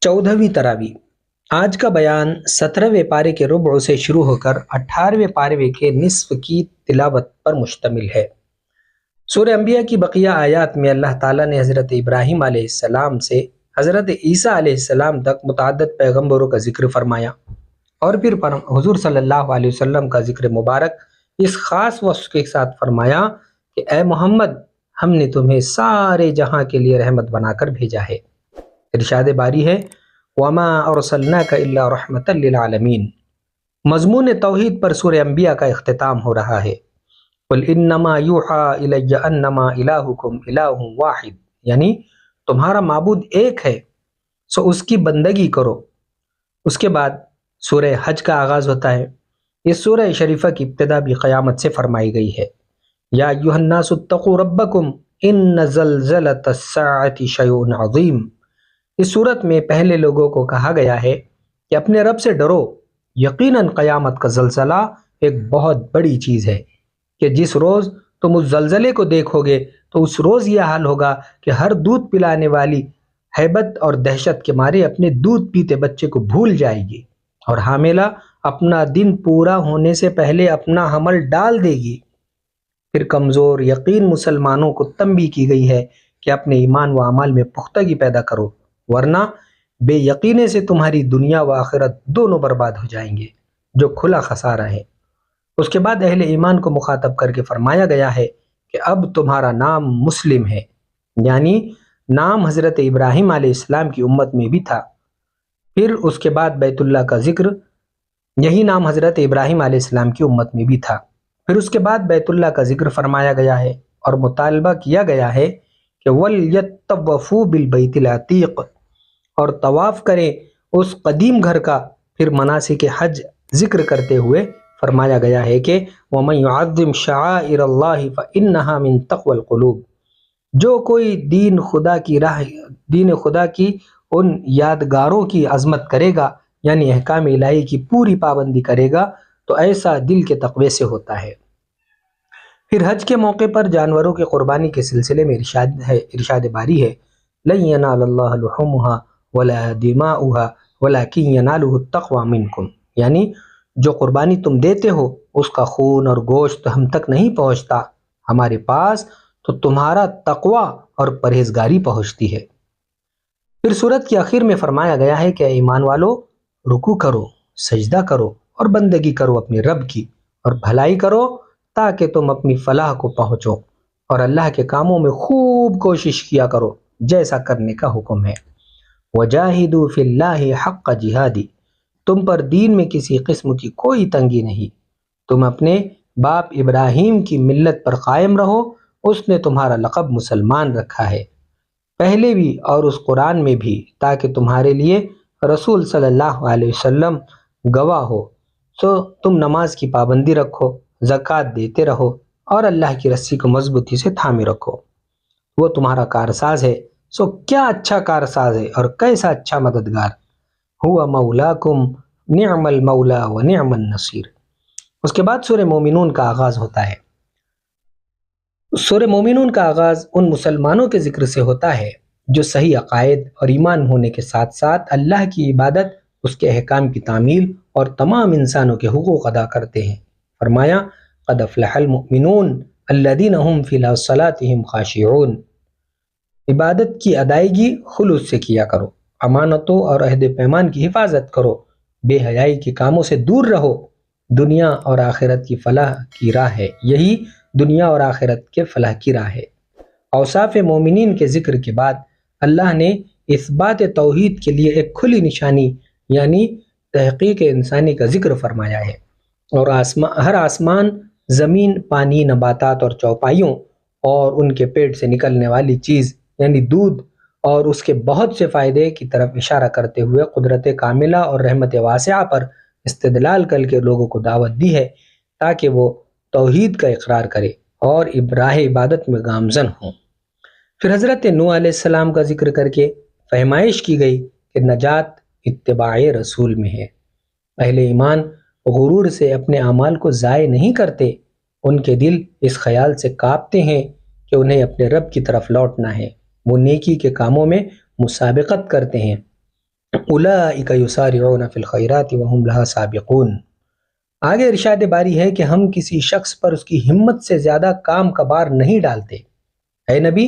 14ویں تراویح۔ آج کا بیان 17ویں پارے کے ربع سے شروع ہو کر 18ویں پارے کے نصف کی تلاوت پر مشتمل ہے۔ سورہ انبیاء کی بقیہ آیات میں اللہ تعالیٰ نے حضرت ابراہیم علیہ السلام سے حضرت عیسیٰ علیہ السلام تک متعدد پیغمبروں کا ذکر فرمایا، اور پھر حضور صلی اللہ علیہ وسلم کا ذکر مبارک اس خاص وصف کے ساتھ فرمایا کہ اے محمد، ہم نے تمہیں سارے جہاں کے لیے رحمت بنا کر بھیجا ہے۔ ارشاد باری ہے وَمَا أَرْسَلْنَاكَ إِلَّا رَحْمَةً لِّلْعَالَمِينَ۔ مضمون توحید پر سورہ انبیاء کا اختتام ہو رہا ہے۔ قُلْ إِنَّمَا يُوحَىٰ إِلَيَّ أَنَّمَا إِلَٰهُكُمْ إِلَٰهٌ وَاحِدٌ، یعنی تمہارا معبود ایک ہے سو اس کی بندگی کرو۔ اس کے بعد سورہ حج کا آغاز ہوتا ہے۔ اس سورہ شریفہ کی ابتدا بھی قیامت سے فرمائی گئی ہے۔ یا ایھا الناس اتقوا ربکم ان زلزلۃ الساعۃ شیء عظیم۔ اس صورت میں پہلے لوگوں کو کہا گیا ہے کہ اپنے رب سے ڈرو، یقیناً قیامت کا زلزلہ ایک بہت بڑی چیز ہے کہ جس روز تم اس زلزلے کو دیکھو گے تو اس روز یہ حال ہوگا کہ ہر دودھ پلانے والی ہیبت اور دہشت کے مارے اپنے دودھ پیتے بچے کو بھول جائے گی، اور حاملہ اپنا دن پورا ہونے سے پہلے اپنا حمل ڈال دے گی۔ پھر کمزور یقین مسلمانوں کو تنبیہ کی گئی ہے کہ اپنے ایمان و اعمال میں پختگی پیدا کرو، ورنہ بے یقینے سے تمہاری دنیا و آخرت دونوں برباد ہو جائیں گے، جو کھلا خسارہ ہے۔ اس کے بعد اہل ایمان کو مخاطب کر کے فرمایا گیا ہے کہ اب تمہارا نام مسلم ہے، یعنی نام حضرت ابراہیم علیہ السلام کی امت میں بھی تھا۔ پھر اس کے بعد بیت اللہ کا ذکر، یہی نام حضرت ابراہیم علیہ السلام کی امت میں بھی تھا۔ پھر اس کے بعد بیت اللہ کا ذکر فرمایا گیا ہے اور مطالبہ کیا گیا ہے کہ وَلْيَطَّوَّفُوا بِالْبَيْتِ الْعَتِيقِ، اور طواف کریں اس قدیم گھر کا۔ پھر مناسک حج ذکر کرتے ہوئے فرمایا گیا ہے کہ وَمَن يُعَظِّمْ شَعَائِرَ اللَّهِ فَإِنَّهَا مِن تَقْوَى الْقُلُوبِ، جو کوئی دین خدا کی ان یادگاروں کی عظمت کرے گا، یعنی احکام الہی کی پوری پابندی کرے گا، تو ایسا دل کے تقوی سے ہوتا ہے۔ پھر حج کے موقع پر جانوروں کی قربانی کے سلسلے میں ارشاد باری ہے لَن يَنَالَ اللَّهَ لُحُومُهَا وَلَا دِمَاؤُهَا وَلَكِن يَنَالُهُ التَّقْوَى مِنكُمْ، یعنی جو قربانی تم دیتے ہو اس کا خون اور گوشت ہم تک نہیں پہنچتا، ہمارے پاس تو تمہارا تقوی اور پرہیزگاری پہنچتی ہے۔ پھر سورت کے آخر میں فرمایا گیا ہے کہ اے ایمان والو، رکوع کرو، سجدہ کرو اور بندگی کرو اپنے رب کی، اور بھلائی کرو تاکہ تم اپنی فلاح کو پہنچو، اور اللہ کے کاموں میں خوب کوشش کیا کرو جیسا کرنے کا حکم ہے۔ وَجَاهِدُوا فِي اللَّهِ حَقَّ جِهَادِهِ، تم پر دین میں کسی قسم کی کوئی تنگی نہیں، تم اپنے باپ ابراہیم کی ملت پر قائم رہو، اس نے تمہارا لقب مسلمان رکھا ہے پہلے بھی اور اس قرآن میں بھی، تاکہ تمہارے لیے رسول صلی اللہ علیہ وسلم گواہ ہو۔ سو تم نماز کی پابندی رکھو، زکوٰۃ دیتے رہو اور اللہ کی رسی کو مضبوطی سے تھامے رکھو، وہ تمہارا کارساز ہے۔ سو کیا اچھا کارساز ہے اور کیسا اچھا مددگار، ہوا مولاکم نعم المولا و نعم النصیر۔ اس کے بعد سورہ مومنون کا آغاز ہوتا ہے۔ سورہ مومنون کا آغاز ان مسلمانوں کے ذکر سے ہوتا ہے جو صحیح عقائد اور ایمان ہونے کے ساتھ ساتھ اللہ کی عبادت، اس کے احکام کی تعمیل اور تمام انسانوں کے حقوق ادا کرتے ہیں۔ فرمایا قد افلح المؤمنون الذین هم فی صلاتهم خاشعون، عبادت کی ادائیگی خلوص سے کیا کرو، امانتوں اور عہد پیمان کی حفاظت کرو، بے حیائی کے کاموں سے دور رہو، دنیا اور آخرت کی فلاح کی راہ ہے، یہی دنیا اور آخرت کے فلاح کی راہ ہے۔ اوصاف مومنین کے ذکر کے بعد اللہ نے اثبات توحید کے لیے ایک کھلی نشانی یعنی تحقیق انسانی کا ذکر فرمایا ہے، اور ہر آسمان، زمین، پانی، نباتات اور چوپائیوں اور ان کے پیٹ سے نکلنے والی چیز یعنی دودھ اور اس کے بہت سے فائدے کی طرف اشارہ کرتے ہوئے قدرت کاملہ اور رحمت واسعہ پر استدلال کر کے لوگوں کو دعوت دی ہے تاکہ وہ توحید کا اقرار کرے اور راہ عبادت میں گامزن ہوں۔ پھر حضرت نوح علیہ السلام کا ذکر کر کے فہمائش کی گئی کہ نجات اتباع رسول میں ہے۔ اہل ایمان غرور سے اپنے اعمال کو ضائع نہیں کرتے، ان کے دل اس خیال سے کانپتے ہیں کہ انہیں اپنے رب کی طرف لوٹنا ہے، وہ نیکی کے کاموں میں مسابقت کرتے ہیں۔ اولئک یسارعون فی الخیرات وہم لہا سابقون۔ آگے ارشاد باری ہے کہ ہم کسی شخص پر اس کی ہمت سے زیادہ کام کا بار نہیں ڈالتے۔ اے نبی،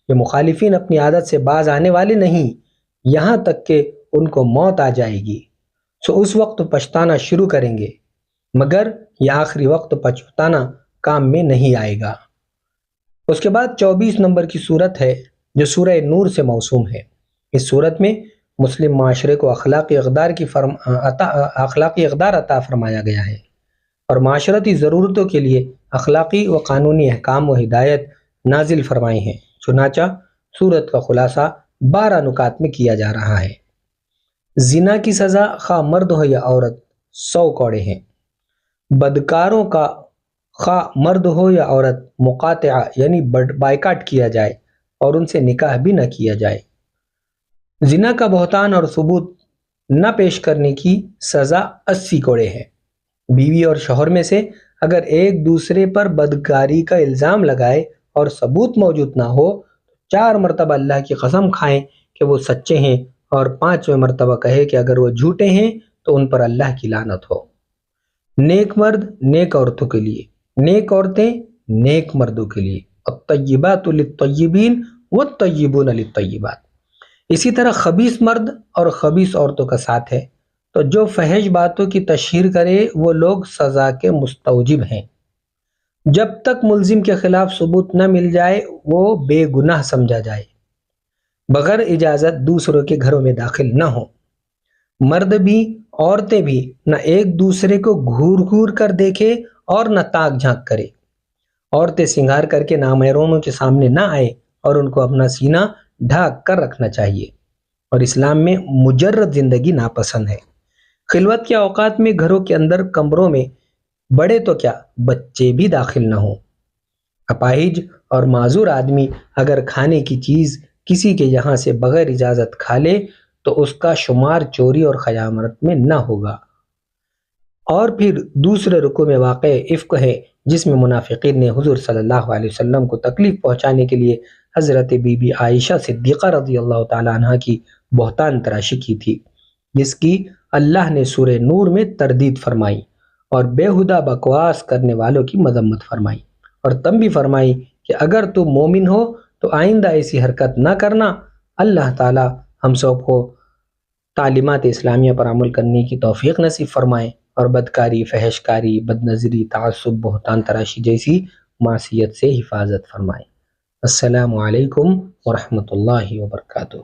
یہ مخالفین اپنی عادت سے باز آنے والے نہیں یہاں تک کہ ان کو موت آ جائے گی، سو اس وقت پچھتانا شروع کریں گے، مگر یہ آخری وقت پچھتانا کام میں نہیں آئے گا۔ اس کے بعد 24 نمبر کی صورت ہے جو سورہ نور سے موسوم ہے۔ اس صورت میں مسلم معاشرے کو اخلاقی اقدار عطا فرمایا گیا ہے اور معاشرتی ضرورتوں کے لیے اخلاقی و قانونی احکام و ہدایت نازل فرمائی ہیں۔ چنانچہ صورت کا خلاصہ 12 نکات میں کیا جا رہا ہے۔ زنا کی سزا خواہ مرد ہو یا عورت 100 کوڑے ہیں۔ بدکاروں کا خواہ مرد ہو یا عورت مقاطعہ یعنی بائیکاٹ کیا جائے اور ان سے نکاح بھی نہ کیا جائے۔ زنا کا بہتان اور ثبوت نہ پیش کرنے کی سزا 80 کوڑے ہے۔ بیوی اور شوہر میں سے اگر ایک دوسرے پر بدکاری کا الزام لگائے اور ثبوت موجود نہ ہو تو 4 مرتبہ اللہ کی قسم کھائیں کہ وہ سچے ہیں اور 5ویں مرتبہ کہے کہ اگر وہ جھوٹے ہیں تو ان پر اللہ کی لعنت ہو۔ نیک مرد نیک عورتوں کے لیے، نیک عورتیں نیک مردوں کے لیے، الطیبات للطیبین والطیبون للطیبات۔ اسی طرح خبیث مرد اور خبیث عورتوں کا ساتھ ہے، تو جو فحش باتوں کی تشہیر کرے وہ لوگ سزا کے مستوجب ہیں۔ جب تک ملزم کے خلاف ثبوت نہ مل جائے وہ بے گناہ سمجھا جائے، بغیر اجازت دوسروں کے گھروں میں داخل نہ ہو۔ مرد بھی عورتیں بھی نہ ایک دوسرے کو گھور گھور کر دیکھے اور نہ تاک جھانک کرے۔ عورتیں سنگار کر کے نامحرموں کے سامنے نہ آئے اور ان کو اپنا سینہ ڈھانک کر رکھنا چاہیے، اور اسلام میں مجرد زندگی ناپسند ہے۔ خلوت کے اوقات میں گھروں کے اندر کمروں میں بڑے تو کیا بچے بھی داخل نہ ہوں۔ اپاہج اور معذور آدمی اگر کھانے کی چیز کسی کے یہاں سے بغیر اجازت کھا لے تو اس کا شمار چوری اور خیانت میں نہ ہوگا۔ اور پھر دوسرے رکوع میں واقع افک ہے جس میں منافقین نے حضور صلی اللہ علیہ وسلم کو تکلیف پہنچانے کے لیے حضرت بی بی عائشہ صدیقہ رضی اللہ تعالی عنہ کی بہتان تراشی کی تھی، جس کی اللہ نے سورہ نور میں تردید فرمائی اور بےہودہ بکواس کرنے والوں کی مذمت فرمائی، اور تنبیہ فرمائی کہ اگر تم مومن ہو تو آئندہ ایسی حرکت نہ کرنا۔ اللہ تعالی ہم سب کو تعلیمات اسلامیہ پر عمل کرنے کی توفیق نصیب فرمائے اور بدکاری، فحش کاری، بدنظری، تعصب، بہتان تراشی جیسی معصیت سے حفاظت فرمائے۔ السلام علیکم ورحمۃ اللہ وبرکاتہ۔